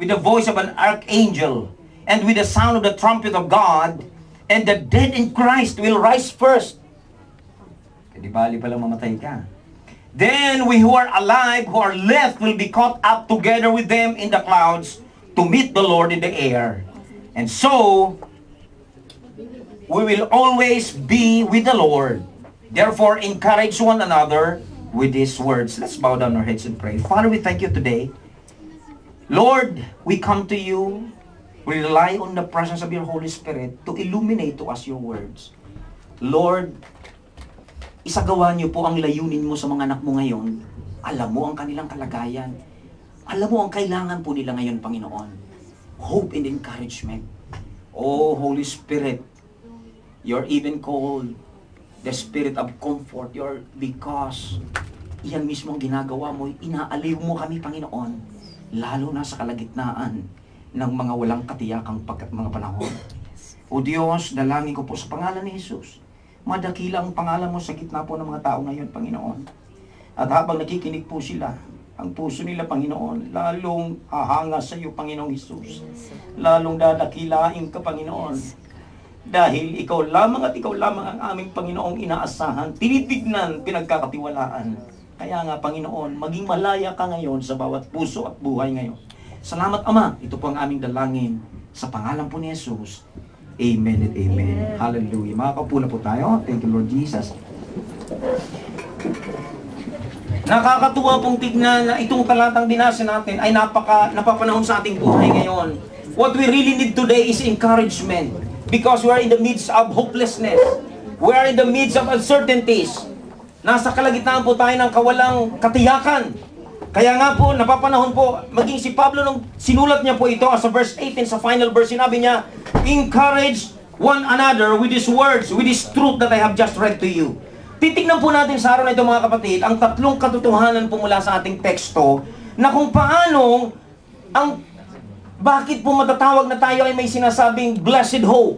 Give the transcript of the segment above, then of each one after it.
with the voice of an archangel, and with the sound of the trumpet of God, and the dead in Christ will rise first. Di bali pala mamatay ka. Then we who are alive, who are left, will be caught up together with them in the clouds to meet the Lord in the air. And so, we will always be with the Lord. Therefore, encourage one another with these words. Let's bow down our heads and pray. Father, we thank you today. Lord, we come to you. We rely on the presence of your Holy Spirit to illuminate to us your words. Lord, isagawa niyo po ang layunin mo sa mga anak mo ngayon. Alam mo ang kanilang kalagayan. Alam mo ang kailangan po nila ngayon, Panginoon. Hope and encouragement. Oh, Holy Spirit, you're even called the Spirit of Comfort. Because iyan mismo ang ginagawa mo. Inaaliw mo kami, Panginoon. Lalo na sa kalagitnaan ng mga walang katiyakang mga panahon. O Diyos, dalangin ko po sa pangalan ni Jesus. Madakila ang pangalan mo sa gitna po ng mga tao ngayon, Panginoon. At habang nakikinig po sila, ang puso nila, Panginoon, lalong hahanga sa iyo, Panginoong Jesus. Lalong dadakilain ka, Panginoon. Dahil ikaw lamang at ikaw lamang ang aming Panginoong inaasahan, tinitignan, pinagkakatiwalaan. Kaya nga, Panginoon, maging malaya ka ngayon sa bawat puso at buhay ngayon. Salamat, Ama. Ito po ang aming dalangin sa pangalan po ni Jesus. Amen and amen. Hallelujah. Makakaupo na po tayo. Thank you, Lord Jesus. Nakakatuwa pong tignan na itong talatang binasa natin ay napapanahon sa ating buhay ngayon. What we really need today is encouragement. Because we are in the midst of hopelessness. We are in the midst of uncertainties. Nasa kalagitnaan po tayo ng kawalang katiyakan. Kaya nga po, napapanahon po, maging si Pablo nung sinulat niya po ito sa verse 18, sa final verse, sinabi niya, encourage one another with these words, with this truth that I have just read to you. Titignan po natin sa araw na ito, mga kapatid, ang tatlong katotohanan po mula sa ating teksto, na kung paano, bakit po matatawag na tayo ay may sinasabing blessed hope.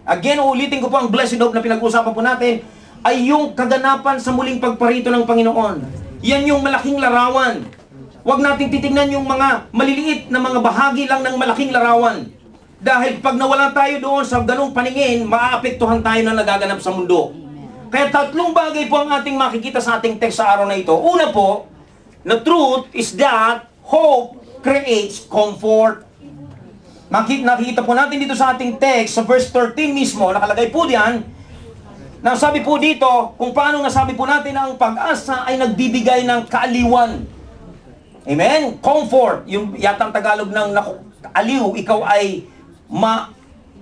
Again, uulitin ko po ang blessed hope na pinag-uusapan po natin, ay yung kaganapan sa muling pagparito ng Panginoon. Yan yung malaking larawan. Huwag natin titignan yung mga maliliit na mga bahagi lang ng malaking larawan. Dahil pag nawala tayo doon sa ganung paningin, maaapektuhan tayo na nagaganap sa mundo. Kaya tatlong bagay po ang ating makikita sa ating text sa araw na ito. Una po, the truth is that hope creates comfort. Nakikita po natin dito sa ating text, sa verse 13 mismo, nakalagay po diyan, na sabi po dito, kung paano nasabi po natin na ang pag-asa ay nagbibigay ng kaaliwan. Amen? Comfort. Yung yatang Tagalog ng aliw, ikaw ay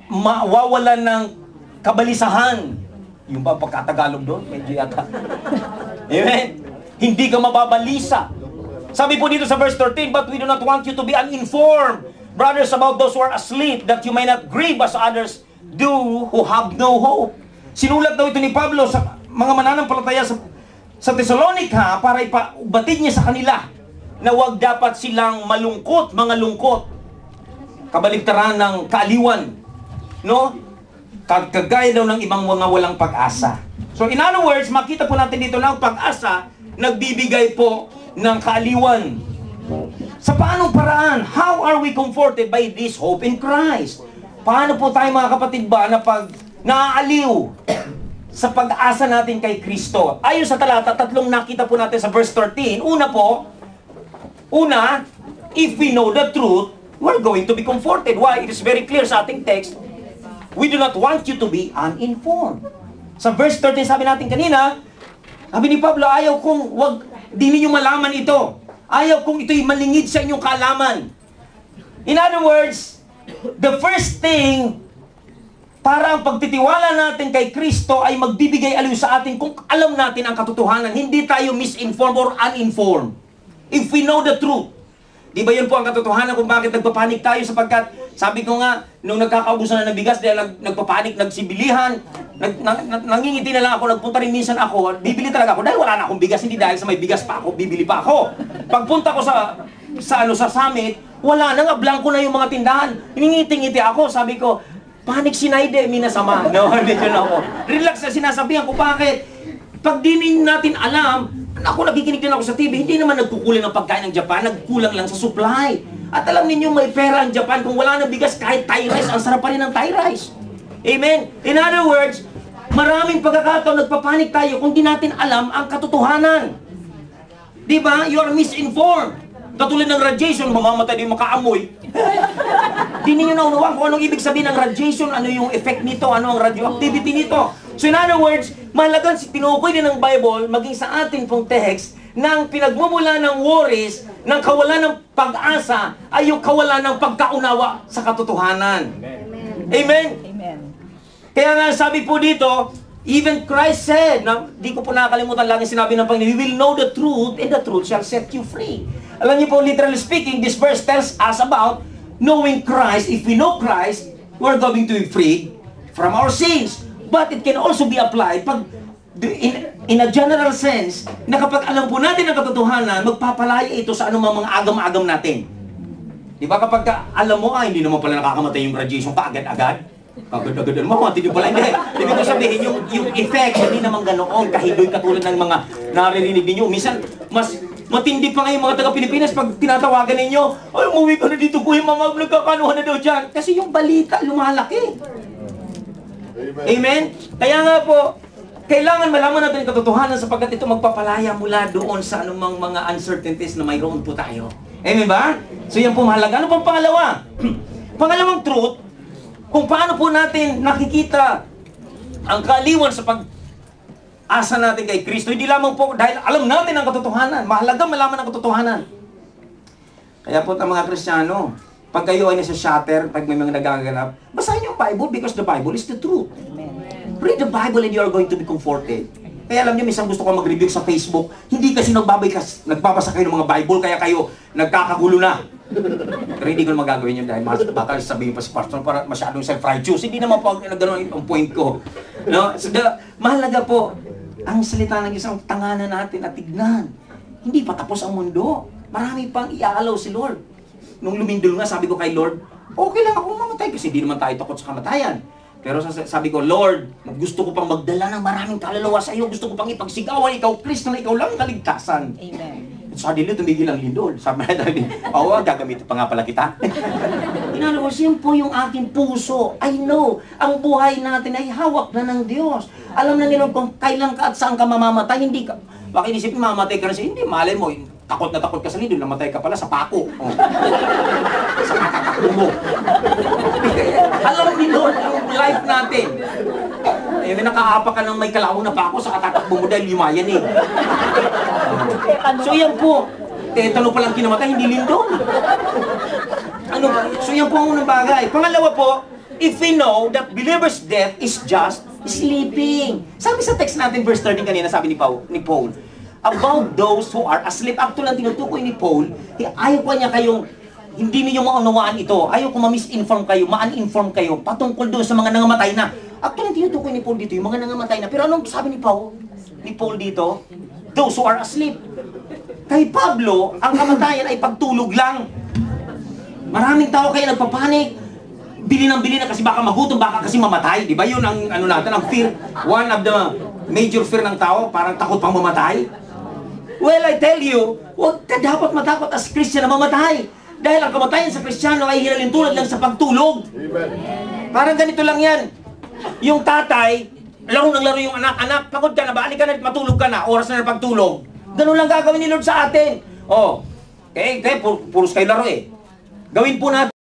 mawawalan ng kabalisahan. Yung ba pagkatagalog doon? Medyo yata. Amen? Hindi ka mababalisa. Sabi po dito sa verse 13, but we do not want you to be uninformed, brothers, about those who are asleep, that you may not grieve as others do who have no hope. Sinulat daw ito ni Pablo sa mga mananampalataya sa Thessalonica para ipabatid niya sa kanila na huwag dapat silang malungkot, mga lungkot. Kabaligtaran ng kaaliwan. No? Kagaya daw ng ibang mga walang pag-asa. So in other words, makita po natin dito na ang pag-asa nagbibigay po ng kaaliwan. Sa paanong paraan? How are we comforted by this hope in Christ? Paano po tayo, mga kapatid ba, na pag naaaliw sa pag-asa natin kay Kristo? Ayon sa talata, tatlong nakita po natin sa verse 13. Una, if we know the truth, we're going to be comforted. Why? It is very clear sa ating text. We do not want you to be uninformed. Sa verse 13, sabi natin kanina, sabi ni Pablo, ayaw kong di ninyo malaman ito. Ayaw kong ito'y malingid sa inyong kaalaman. In other words, the first thing, para ang pagtitiwala natin kay Kristo ay magbibigay aliw sa atin kung alam natin ang katotohanan. Hindi tayo misinformed or uninformed. If we know the truth. Di ba yun po ang katotohanan kung bakit nagpapanik tayo, sapagkat sabi ko nga, nung nagkakaubusan na ng bigas, dahil nagpapanik, nagsibilihan, nangingiti na lang ako, nagpunta rin minsan ako, bibili talaga ako, dahil wala na akong bigas, hindi dahil sa may bigas pa ako, bibili pa ako. Pagpunta ko sa summit, wala na nga, blanco na yung mga tindahan. Ngingiti-ngiti ako, sabi ko, panik sinayde, minasama. No, hindi yun ako. Relax na sinasabihan ko, bakit? Pag di natin alam, ako nakikinig din ako sa TV, hindi naman nagkukulang ng pagkain ng Japan, nagkulang lang sa supply. At alam ninyo, may pera ang Japan. Kung wala na bigas, kahit Thai rice, ang sarap pa rin ng Thai rice. Amen? In other words, maraming pagkakataon nagpapanik tayo kung di natin alam ang katotohanan. Di ba? You are misinformed. Katulad ng radiation, mamamatay din makaamoy. Di ninyo naunawaan kung anong ibig sabihin ng radiation, ano yung effect nito, ano ang radioactivity nito. So in other words, mahalagang tinukoy din ng Bible, maging sa atin pong text, ng pinagmumula ng worries, ng kawalan ng pag-asa, ay yung kawalan ng pagkaunawa sa katotohanan. Amen? Amen? Amen. Kaya nga sabi po dito, even Christ said, na, di ko po nakakalimutan lagi sinabi ng Panginoon, we will know the truth, and the truth shall set you free. Alam niyo po, literally speaking, this verse tells us about knowing Christ. If we know Christ, we're going to be free from our sins. But it can also be applied pag in a general sense, na kapag alam po natin ang katotohanan, magpapalaya ito sa anumang mga agam-agam natin. Di ba kapag alam mo, hindi naman pala nakakamatay yung radiation kaagad-agad? Agad-agad naman, hindi pala hindi. Ibig ko sabihin, yung effect, hindi naman ganoon, kahiloy katulad ng mga naririnig ninyo. Minsan, mas matindi pa ngayon mga taga-Pilipinas pag tinatawagan ninyo, ay, umuwi ka na dito, kuya, mama, nagkakanuhan na daw dyan. Kasi yung balita, lumalaki. Amen? Kaya nga po, kailangan malaman natin ang katotohanan sapagkat ito magpapalaya mula doon sa anumang mga uncertainties na mayroon po tayo. Amen ba? So yan po mahalaga. Ano pang pangalawa? Pangalawang truth, kung paano po natin nakikita ang kaaliwan sa pag-asa natin kay Kristo, hindi lamang po dahil alam natin ang katotohanan. Mahalaga malaman ang katotohanan. Kaya po ang mga Kristiyano, pag kayo ay nasa shatter, pag may mga nagaganap, basahin niyo ang Bible because the Bible is the truth. Amen. Read the Bible and you are going to be comforted. Kaya alam niyo, minsan gusto ko mag-review sa Facebook, hindi kasi nagbabasa kayo ng mga Bible, kaya kayo nagkakagulo na. Pero hindi ko na magagawin yun dahil baka sabihin pa si Pastor, para masyadong self-righteous. Hindi naman po gano'n ang point ko. No? So, mahalaga po, ang salita ng isang tanganan natin at tignan. Hindi pa tapos ang mundo. Marami pang iaalaw si Lord. Nung lumindol nga, sabi ko kay Lord, okay lang akong mamatay kasi hindi naman tayo takot sa kamatayan. Pero sabi ko, Lord, gusto ko pang magdala ng maraming kaluluwa sa iyo. Gusto ko pang ipagsigawan, ikaw, please, na ikaw lang kaligtasan. Amen. Suddenly, tumigil ang lindol. Sabi na tayo, gagamitin pa nga pala kita. Inalawas, yan po yung aking puso. I know, ang buhay natin ay hawak na ng Diyos. Alam na ni Lord kung kailan ka at saan ka mamamatay. Hindi ka, baka inisipin, mamamatay ka na siya. Hindi, malay mo, takot na takot ka sa lindol, namatay ka pala sa pako. Oh. Sa katatakbo mo. Alam ni Lord ang life natin. Eh, may nakaapa ka ng may kalawang na pako sa katatakbo mo dahil yumayan eh. So yan po, tetano palang kinamatay, hindi lindol. Ano ba? So yan po ang unang bagay. Pangalawa po, if we know that believer's death is just sleeping. Sabi sa text natin, verse 13 kanina, sabi ni Paul, about those who are asleep. Actually, ang tinutukoy ni Paul, ayaw ko niya kayong, hindi niyo maunawaan ito. Ayaw ko ma-misinform kayo, ma-uninform kayo, patungkol doon sa mga nangamatay na. Actually, ang tinutukoy ni Paul dito, yung mga nangamatay na. Pero anong sabi ni Paul dito? Those who are asleep. Kay Pablo, ang kamatayan ay pagtulog lang. Maraming tao kaya nagpapanik. Bili na kasi baka magutom, baka kasi mamatay. Di ba yun ang ano natin, ang fear. One of the major fear ng tao, parang takot pang mamatay. Well, I tell you, huwag ka dapat matakot as Christian na mamatay. Dahil ang kamatayan sa Kristiyano ay hinalintulad lang sa pagtulog. Amen. Parang ganito lang yan. Yung tatay, laro ng laro yung anak, pagod ka na ba? Halika na, matulog ka na, oras na ng pagtulog. Ganun lang gagawin ni Lord sa atin. Oh, puros kayo laro eh. Gawin po natin.